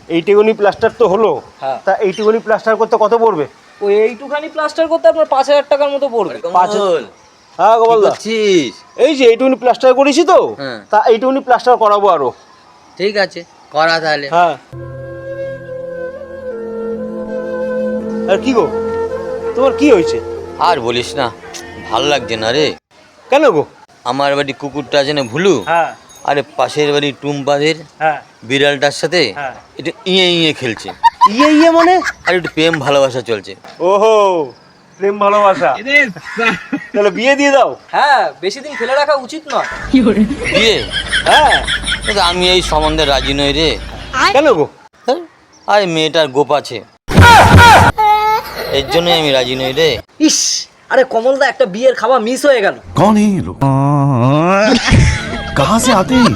এইটুকুনি প্লাস্টার তো হলো, তা এইটুকুনি প্লাস্টার করতে কত পড়বে? ওই এইটুখানি প্লাস্টার করতে আপনার 5,000 টাকার মতো পড়বে। হ্যাঁ গোপাল দা, এই যে এইটুকুনি প্লাস্টার করেছি তো, তা এইটুকুনি প্লাস্টার করাবো আরো। ঠিক আছে, করা তাহলে। হ্যাঁ। আর কি গো, তোমার কি হয়েছে? আর বলিস না, ভালো লাগছে না রে। কেন গো? আমার বাড়ি কুকুরটা আছে না ভুলু, হ্যাঁ আরে পাশের বাড়ি টুম্পাদের হ্যাঁ বিড়ালটার সাথে হ্যাঁ। একটু ইয়ে ইয়ে খেলছে। ইয়ে মানে? আর একটু প্রেম ভালোবাসা চলছে। ওহো, প্রেম ভালোবাসা। তাহলে বিয়ে দিয়ে দাও। হ্যাঁ, বেশি দিন ফেলে রাখা উচিত নয়। বিয়ে? হ্যাঁ। কিন্তু আমি এই সম্বন্ধে রাজি নই রে। কেন গো? আরে মেয়েটার গোপ আছে, এর জন্যই আমি রাজি নই রে। ইস, আরে কমলদা, একটা বিয়ের খাওয়া মিস হয়ে গেল। कौन है ये लोग? कहाँ से आते हैं?